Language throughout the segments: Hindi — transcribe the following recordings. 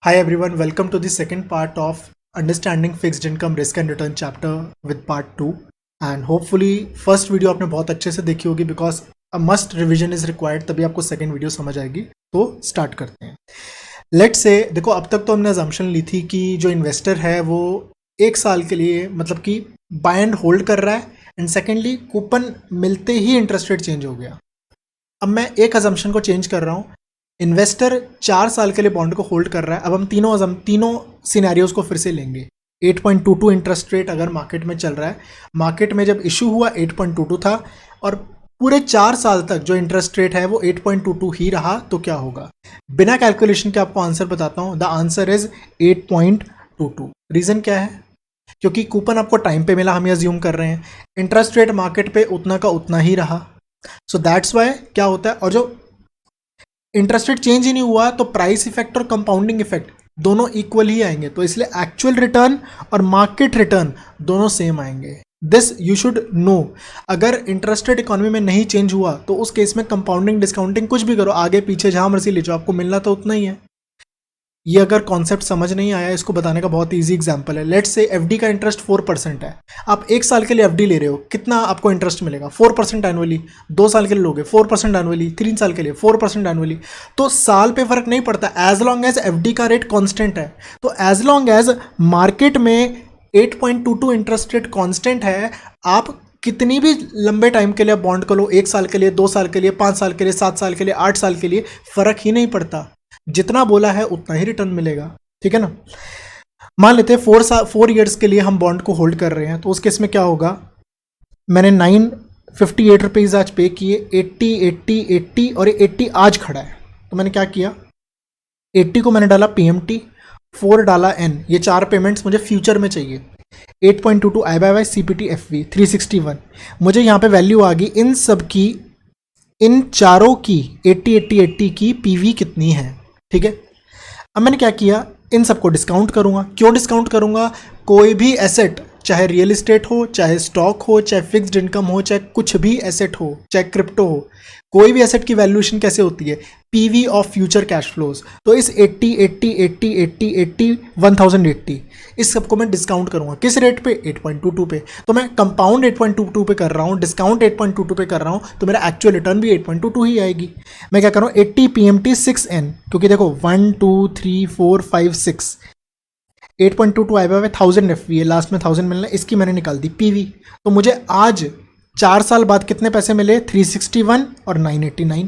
Hi everyone, welcome to the second part of Understanding Fixed Income Risk and Return chapter with part 2 and hopefully first video आपने बहुत अच्छे से देखी होगी because a must revision is required, तभी आपको सेकंड वीडियो समझ आएगी। तो स्टार्ट करते हैं। लेट्स से देखो, अब तक तो हमने अजम्पशन ली थी कि जो इन्वेस्टर है वो एक साल के लिए मतलब कि बाय एंड होल्ड कर रहा है एंड सेकेंडली कूपन मिलते ही इंटरेस्ट रेट चेंज हो गया। अब मैं एक अजम्पशन को चेंज कर रहा हूँ, इन्वेस्टर 4 साल के लिए बॉन्ड को होल्ड कर रहा है। अब हम तीनों सिनेरियोज को फिर से लेंगे। 8.22 इंटरेस्ट रेट अगर मार्केट में चल रहा है, मार्केट में जब इशू हुआ 8.22 था और पूरे 4 साल तक जो इंटरेस्ट रेट है वो 8.22 ही रहा, तो क्या होगा? बिना कैलकुलेशन के आपको आंसर बताता हूँ। The answer is 8.22। रीज़न क्या है? क्योंकि कूपन आपको टाइम पे मिला, हम ये अज्यूम कर रहे हैं। इंटरेस्ट रेट मार्केट पे उतना का उतना ही रहा, सो दैट्स वाई क्या होता है, और जो इंटरेस्ट रेट चेंज ही नहीं हुआ तो प्राइस इफेक्ट और कंपाउंडिंग इफेक्ट दोनों इक्वल ही आएंगे। तो इसलिए एक्चुअल रिटर्न और मार्केट रिटर्न दोनों सेम आएंगे। This you should know. अगर इंटरेस्ट रेट इकोनॉमी में नहीं चेंज हुआ तो उस केस में कंपाउंडिंग डिस्काउंटिंग कुछ भी करो, आगे पीछे जहां मर्जी ले जाओ, आपको मिलना तो उतना ही है। ये अगर कॉन्सेप्ट समझ नहीं आया, इसको बताने का बहुत इजी एग्जांपल है। लेट्स से एफडी का इंटरेस्ट 4% है। आप एक साल के लिए एफडी ले रहे हो, कितना आपको इंटरेस्ट मिलेगा? 4% एनुअली। 2 साल के लिए लोगे 4% एनुअली, 3 साल के लिए 4% एनुअली। तो साल पे फर्क नहीं पड़ता एज लॉन्ग एज एफडी का रेट कांस्टेंट है। तो एज लॉन्ग एज मार्केट में 8.22 इंटरेस्ट रेट कांस्टेंट है, आप कितनी भी लंबे टाइम के लिए बॉन्ड को लो, 1 साल के लिए, 2 साल के लिए, 5 साल के लिए, 7 साल के लिए, 8 साल के लिए, फर्क ही नहीं पड़ता। जितना बोला है उतना ही रिटर्न मिलेगा। ठीक है ना? मान लेते हैं 4 ईयर्स के लिए हम बॉन्ड को होल्ड कर रहे हैं, तो उस केस में क्या होगा? मैंने 958 रुपीज़ आज पे किए, 80 80 80 और 80 आज खड़ा है। तो मैंने क्या किया, 80 को मैंने डाला पीएमटी, 4 डाला एन। ये 4 पेमेंट्स मुझे फ्यूचर में चाहिए। 8.22 आई बाय वाई सीपीटी एफवी 361। मुझे यहाँ पे वैल्यू आ गई इन सब की, इन चारों की 80 80 80 की पीवी कितनी है। ठीक है, अब मैंने क्या किया, इन सबको डिस्काउंट करूंगा। क्यों डिस्काउंट करूंगा? कोई भी एसेट, चाहे रियल इस्टेट हो, चाहे स्टॉक हो, चाहे फिक्स्ड इनकम हो, चाहे कुछ भी एसेट हो, चाहे क्रिप्टो हो, कोई भी एसेट की वैल्यूएशन कैसे होती है? PV of future cash flows. तो इस 80 80 80 80 80 1080 इस सबको मैं डिस्काउंट करूंगा। किस रेट पे? 8.22 पे। तो मैं कंपाउंड 8.22 पे कर रहा हूँ, डिस्काउंट 8.22 पे कर रहा हूँ, तो मेरा एक्चुअल रिटर्न भी 8.22 ही आएगी। मैं क्या कर रहा हूँ, 80 पीएमटी 6N, क्योंकि देखो 1 2 3 4 5 6, 8.22 आई बाय 1000 एफवी है, लास्ट में 1000 मिलना, इसकी मैंने निकाल दी पीवी। तो मुझे आज 4 साल बाद कितने पैसे मिले? 361 और 989।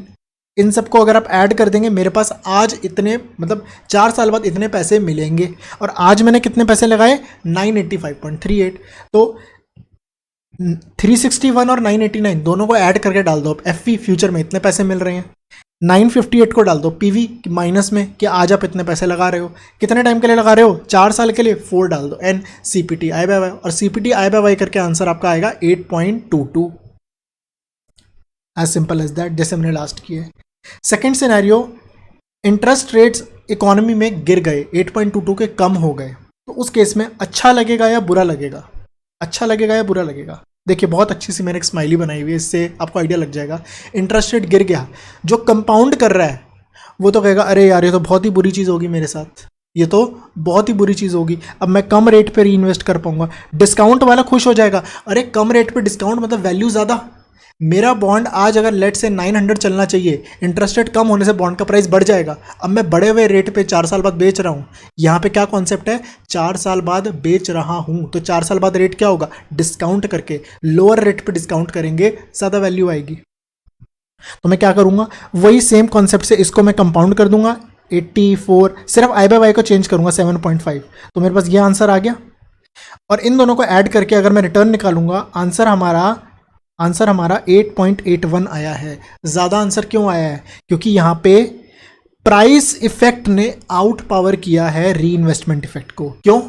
इन सबको अगर आप ऐड कर देंगे, मेरे पास आज इतने, मतलब 4 साल बाद इतने पैसे मिलेंगे। और आज मैंने कितने पैसे लगाए? 985.38। तो 361 और 989 दोनों को ऐड करके डाल दो। एफ फ्यूचर में इतने पैसे मिल रहे हैं, 958 को डाल दो पीवी माइनस में कि आज आप इतने पैसे लगा रहे हो। कितने टाइम के लिए लगा रहे हो? 4 साल के लिए। 4 डाल दो, एन सीपीटी आई बाय वाई, और सीपीटी आई बाय वाई करके आंसर आपका आएगा 8.22। एज सिंपल एज दैट, जैसे हमने लास्ट किया है। Second scenario, interest rates economy में गिर गए, 8.22 के कम हो गए, तो उस केस में अच्छा लगेगा या बुरा लगेगा? अच्छा लगेगा या बुरा लगेगा? देखिए, बहुत अच्छी सी मैंने एक स्माइली बनाई हुई है, इससे आपको आइडिया लग जाएगा। इंटरेस्ट रेट गिर गया, जो कंपाउंड कर रहा है वो तो कहेगा अरे यार ये तो बहुत ही बुरी चीज़ होगी मेरे साथ, ये तो बहुत ही बुरी चीज़ होगी, अब मैं कम रेट पे री इन्वेस्ट कर पाऊंगा। डिस्काउंट वाला खुश हो जाएगा, अरे कम रेट पे डिस्काउंट मतलब वैल्यू ज़्यादा। मेरा बॉन्ड आज अगर लेट से 900 चलना चाहिए, इंटरेस्ट रेट कम होने से बॉन्ड का प्राइस बढ़ जाएगा। अब मैं बढ़े हुए रेट पे 4 साल बाद बेच रहा हूँ। यहाँ पे क्या कॉन्सेप्ट है? 4 साल बाद बेच रहा हूँ, तो 4 साल बाद रेट क्या होगा? डिस्काउंट करके लोअर रेट पे डिस्काउंट करेंगे, ज़्यादा वैल्यू आएगी। तो मैं क्या करूँगा, वही सेम कॉन्सेप्ट से इसको मैं कंपाउंड कर दूंगा 84, सिर्फ आई बाय वाई को चेंज करूँगा 7.5, तो मेरे पास ये आंसर आ गया। और इन दोनों को ऐड करके अगर मैं रिटर्न निकालूंगा, आंसर हमारा 8.81 आया है। ज़्यादा आंसर क्यों आया है? क्योंकि यहाँ पे प्राइस इफेक्ट ने आउट पावर किया है री इन्वेस्टमेंट इफेक्ट को। क्यों?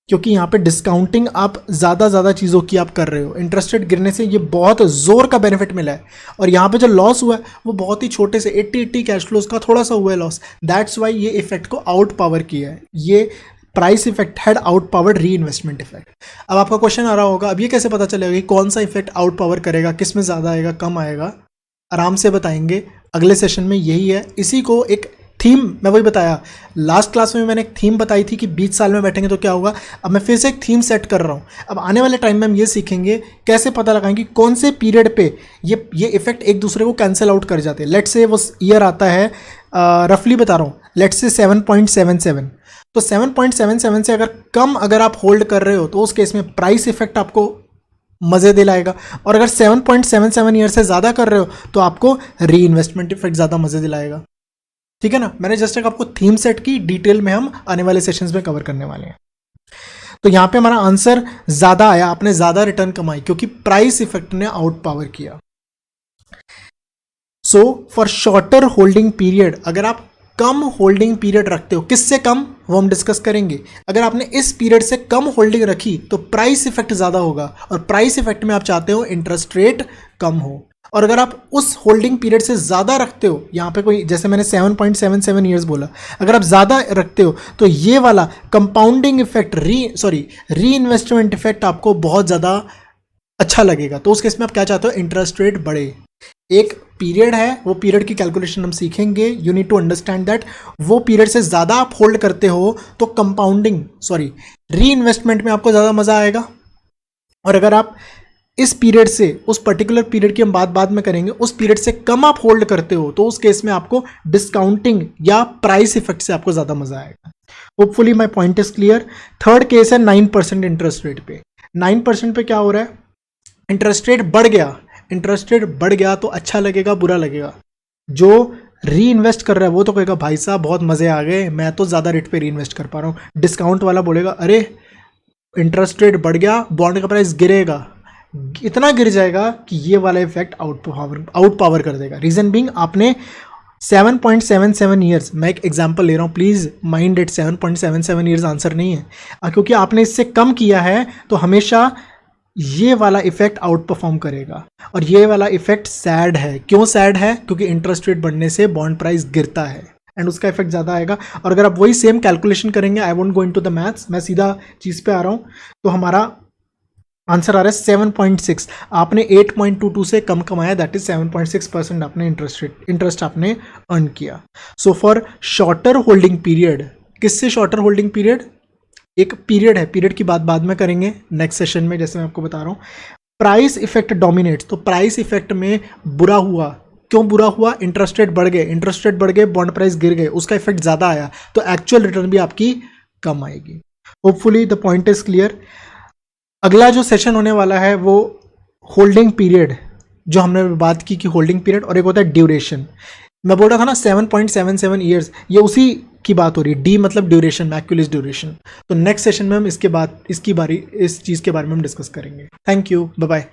क्योंकि यहाँ पे डिस्काउंटिंग आप ज़्यादा चीज़ों की आप कर रहे हो। इंटरेस्ट रेट गिरने से ये बहुत ज़ोर का बेनिफिट मिला है, और यहाँ पे जो लॉस हुआ है वो बहुत ही छोटे से 80 कैश फ्लोज का थोड़ा सा हुआ है लॉस। दैट्स वाई ये इफेक्ट को आउट पावर किया है। ये price effect had out powered री इन्वेस्टमेंट इफेक्ट। अब आपका क्वेश्चन आ रहा होगा, अब ये कैसे पता चलेगा कि कौन सा इफेक्ट आउट पावर करेगा, किस में ज़्यादा आएगा, कम आएगा? आराम से बताएंगे अगले सेशन में। यही है, इसी को एक थीम मैं वही बताया, लास्ट क्लास में मैंने एक थीम बताई थी कि 20 साल में बैठेंगे तो क्या होगा। अब मैं फिर से एक थीम सेट कर रहा हूँ। अब आने वाले टाइम में हम ये सीखेंगे कैसे पता लगाएंगे कौन से पीरियड पे ये इफेक्ट एक दूसरे को कैंसिल आउट कर जाते हैं। लेट्स से वो ईयर आता है, रफली बता रहा हूँ, लेट्स से 7.77, तो 7.77 से अगर आप होल्ड कर रहे हो तो उस केस में प्राइस इफेक्ट आपको मज़े दिलाएगा, और अगर 7.77 ईयर से ज़्यादा कर रहे हो तो आपको री इन्वेस्टमेंट इफेक्ट ज़्यादा मज़े दिलाएगा। ठीक है ना, मैंने जस्ट एक आपको थीम सेट की, डिटेल में हम आने वाले सेशंस में कवर करने वाले हैं। तो यहाँ पे हमारा आंसर ज़्यादा आया, आपने ज़्यादा रिटर्न कमाई क्योंकि प्राइस इफेक्ट ने आउट पावर किया। So for shorter holding period, अगर आप कम होल्डिंग पीरियड रखते हो, किससे कम वो हम डिस्कस करेंगे। अगर आपने इस पीरियड से कम होल्डिंग रखी तो प्राइस इफेक्ट ज़्यादा होगा, और प्राइस इफेक्ट में आप चाहते हो इंटरेस्ट रेट कम हो। और अगर आप उस होल्डिंग पीरियड से ज़्यादा रखते हो, यहाँ पे कोई जैसे मैंने 7.77 ईयर्स बोला, अगर आप ज़्यादा रखते हो तो ये वाला कंपाउंडिंग इफेक्ट री इन्वेस्टमेंट इफेक्ट आपको बहुत ज़्यादा अच्छा लगेगा। तो उस केस में आप क्या चाहते हो, इंटरेस्ट रेट बढ़े। एक पीरियड है, वो पीरियड की कैलकुलेशन हम सीखेंगे। You need to understand that वो पीरियड से ज़्यादा आप होल्ड करते हो तो री इन्वेस्टमेंट में आपको ज़्यादा मज़ा आएगा। और अगर आप इस पीरियड से, उस पर्टिकुलर पीरियड की हम बात बाद में करेंगे, उस पीरियड से कम आप होल्ड करते हो तो उस केस में आपको डिस्काउंटिंग या प्राइस इफेक्ट से आपको ज़्यादा मज़ा आएगा। Hopefully my point is clear. Third case है 9% इंटरेस्ट रेट पे। 9% पे क्या हो रहा है, इंटरेस्ट रेट बढ़ गया। इंटरेस्ट रेट बढ़ गया तो अच्छा लगेगा बुरा लगेगा। जो री इन्वेस्ट कर रहा है वो तो कहेगा भाई साहब बहुत मज़े आ गए, मैं तो ज़्यादा रेट पे री इन्वेस्ट कर पा रहा हूँ। डिस्काउंट वाला बोलेगा अरे इंटरेस्ट रेट बढ़ गया, बॉन्ड का प्राइस गिरेगा, इतना गिर जाएगा कि ये वाला इफेक्ट आउट पावर कर देगा। रीज़न बीइंग आपने 7.77 ईयर्स, मैं एक एग्जांपल ले रहा हूँ, please mind it, 7.77 years answer नहीं है, क्योंकि आपने इससे कम किया है तो हमेशा ये वाला इफेक्ट आउट परफॉर्म करेगा। और ये वाला इफेक्ट सैड है। क्यों सैड है, क्योंकि इंटरेस्ट रेट बढ़ने से बॉन्ड प्राइस गिरता है एंड उसका इफेक्ट ज़्यादा आएगा। और अगर आप वही सेम कैलकुलेशन करेंगे, I won't go into the maths, मैं सीधा चीज़ पे आ रहा हूँ, तो हमारा आंसर आ रहा है 7.6। आपने 8.22 से कम कमाया, दैट इज 7.6% आपने इंटरेस्ट आपने अर्न किया। So for shorter holding period, किससे शॉर्टर होल्डिंग पीरियड, एक पीरियड है, पीरियड की बात बाद में करेंगे नेक्स्ट सेशन में, जैसे मैं आपको बता रहा हूँ। प्राइस इफेक्ट डोमिनेट्स, तो प्राइस इफेक्ट में बुरा हुआ। क्यों बुरा हुआ, इंटरेस्ट रेट बढ़ गए, बॉन्ड प्राइस गिर गए, उसका इफेक्ट ज़्यादा आया तो एक्चुअल रिटर्न भी आपकी कम आएगी। Hopefully the point is clear. अगला जो सेशन होने वाला है वो होल्डिंग पीरियड, जो हमने बात की कि होल्डिंग पीरियड, और एक होता है ड्यूरेशन। मैं बोल रहा था ना 7.77 ईयर्स, ये उसी की बात हो रही है। डी मतलब ड्यूरेशन, मैक्यूलेस ड्यूरेशन। तो नेक्स्ट सेशन में हम इस चीज़ के बारे में हम डिस्कस करेंगे। Thank you, bye bye.